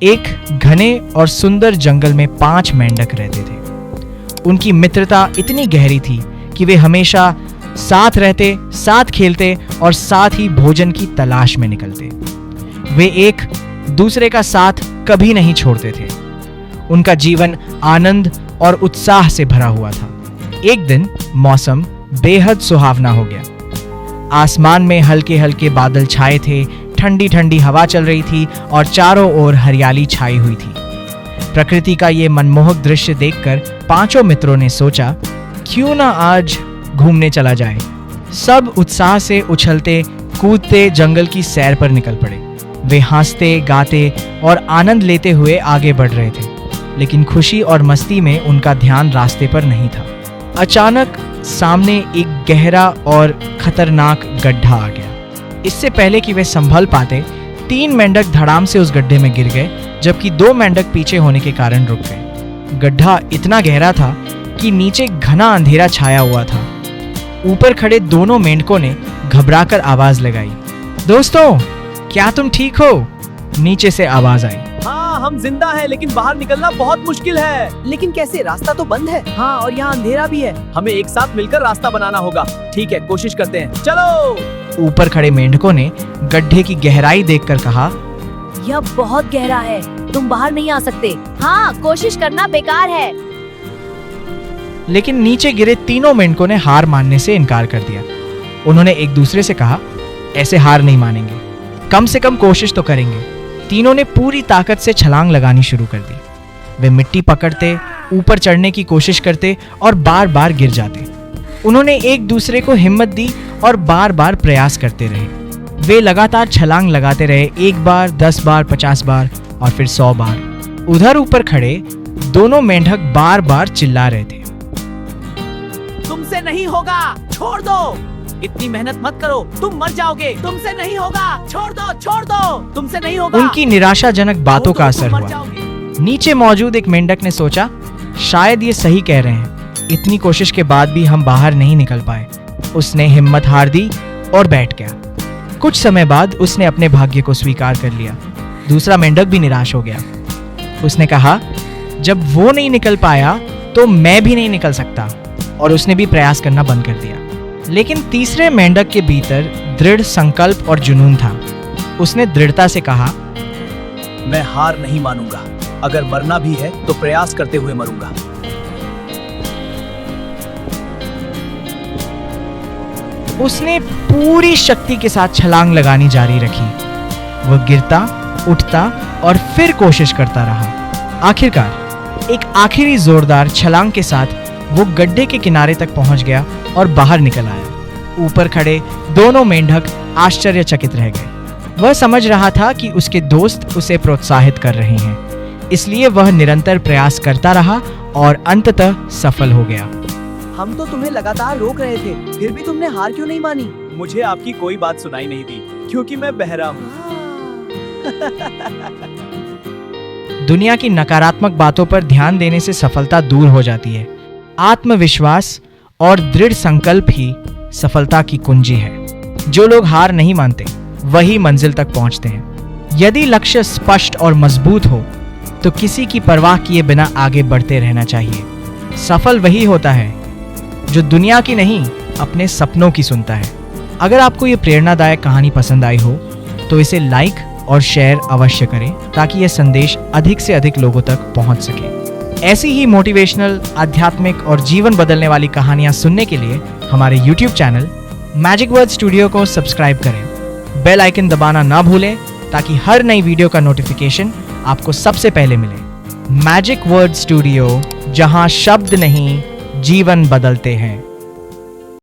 एक घने और सुंदर जंगल में 5 मेंढक रहते थे। उनकी मित्रता इतनी गहरी थी कि वे हमेशा साथ रहते, साथ खेलते और साथ ही भोजन की तलाश में निकलते। वे एक दूसरे का साथ कभी नहीं छोड़ते थे। उनका जीवन आनंद और उत्साह से भरा हुआ था। एक दिन मौसम बेहद सुहावना हो गया। आसमान में हल्के हल्के बादल छाए थे, ठंडी ठंडी हवा चल रही थी और चारों ओर हरियाली छाई हुई थी। प्रकृति का ये मनमोहक दृश्य देखकर 5 मित्रों ने सोचा, क्यों ना आज घूमने चला जाए। सब उत्साह से उछलते कूदते जंगल की सैर पर निकल पड़े। वे हंसते गाते और आनंद लेते हुए आगे बढ़ रहे थे, लेकिन खुशी और मस्ती में उनका ध्यान रास्ते पर नहीं था। अचानक सामने एक गहरा और खतरनाक गड्ढा आ गया। इससे पहले कि वे संभल पाते, 3 मेंढक धड़ाम से उस गड्ढे में गिर गए, जबकि 2 मेंढक पीछे होने के कारण रुक गए। गड्ढा इतना गहरा था कि नीचे घना अंधेरा छाया हुआ था। ऊपर खड़े दोनों मेंढकों ने घबराकर आवाज लगाई, दोस्तों क्या तुम ठीक हो? नीचे से आवाज आई, हाँ हम जिंदा हैं, लेकिन बाहर निकलना बहुत मुश्किल है। लेकिन कैसे? रास्ता तो बंद है। हाँ, और यहाँ अंधेरा भी है। हमें एक साथ मिलकर रास्ता बनाना होगा। ठीक है, कोशिश करते हैं, चलो। ऊपर खड़े मेंढकों ने गड्ढे की गहराई देखकर कहा, यह बहुत गहरा है, तुम बाहर नहीं आ सकते। हाँ, कोशिश करना बेकार है। लेकिन नीचे गिरे तीनों मेंढकों ने हार मानने से इनकार कर दिया। उन्होंने एक दूसरे से कहा, ऐसे हार नहीं मानेंगे, कम से कम कोशिश तो करेंगे। तीनों ने पूरी ताकत से छलांग लगानी शुरू कर दी। वे मिट्टी पकड़ते, ऊपर चढ़ने की कोशिश करते और बार बार गिर जाते। उन्होंने एक दूसरे को हिम्मत दी और बार बार प्रयास करते रहे। वे लगातार छलांग लगाते रहे, 1 बार, 10 बार, 50 बार और फिर 100 बार। उधर ऊपर खड़े दोनों मेंढक बार बार चिल्ला रहे थे, तुमसे नहीं होगा, छोड़ दो। इतनी मेहनत मत करो, तुम मर जाओगे। तुमसे नहीं होगा, छोड़ दो, छोड़ दो। तुमसे नहीं होगा। उनकी निराशाजनक बातों का असर हुआ। नीचे मौजूद एक मेंढक ने सोचा, शायद ये सही कह रहे हैं। इतनी कोशिश के बाद भी हम बाहर नहीं निकल पाए। उसने हिम्मत हार दी और बैठ गया। कुछ समय बाद उसने अपने भाग्य को स्वीकार कर लिया। दूसरा मेंढक भी निराश हो गया। उसने कहा, जब वो नहीं निकल पाया तो मैं भी नहीं निकल सकता, और उसने भी प्रयास करना बंद कर दिया। लेकिन तीसरे मेंढक के भीतर दृढ़ संकल्प और जुनून था। उसने दृढ़ता से कहा, मैं हार नहीं मानूंगा। अगर मरना भी है तो प्रयास करते हुए मरूंगा। उसने पूरी शक्ति के साथ छलांग लगानी जारी रखी। वह गिरता, उठता और फिर कोशिश करता रहा। आखिरकार एक आखिरी जोरदार छलांग के साथ वो गड्ढे के किनारे तक पहुंच गया और बाहर निकल आया। ऊपर खड़े दोनों मेंढक आश्चर्यचकित रह गए। वह समझ रहा था कि उसके दोस्त उसे प्रोत्साहित कर रहे हैं, इसलिए वह निरंतर प्रयास करता रहा और अंततः सफल हो गया। हम तो तुम्हें लगातार रोक रहे थे, फिर भी तुमने हार क्यों नहीं मानी? मुझे आपकी कोई बात सुनाई नहीं दी, क्योंकि मैं बहरा हूँ। दुनिया की नकारात्मक बातों पर ध्यान देने से सफलता दूर हो जाती है। आत्मविश्वास और दृढ़ संकल्प ही सफलता की कुंजी है। जो लोग हार नहीं मानते वही मंजिल तक पहुंचते हैं। यदि लक्ष्य स्पष्ट और मजबूत हो तो किसी की परवाह किए बिना आगे बढ़ते रहना चाहिए। सफल वही होता है जो दुनिया की नहीं, अपने सपनों की सुनता है। अगर आपको ये प्रेरणादायक कहानी पसंद आई हो तो इसे लाइक और शेयर अवश्य करें, ताकि यह संदेश अधिक से अधिक लोगों तक पहुंच सके। ऐसी ही मोटिवेशनल, आध्यात्मिक और जीवन बदलने वाली कहानियां सुनने के लिए हमारे YouTube channel magic word studio को सब्सक्राइब करें। बेल आइकन दबाना ना भूलें, ताकि हर नई वीडियो का नोटिफिकेशन आपको सबसे पहले मिले। मैजिक वर्ड स्टूडियो, जहां शब्द नहीं जीवन बदलते हैं।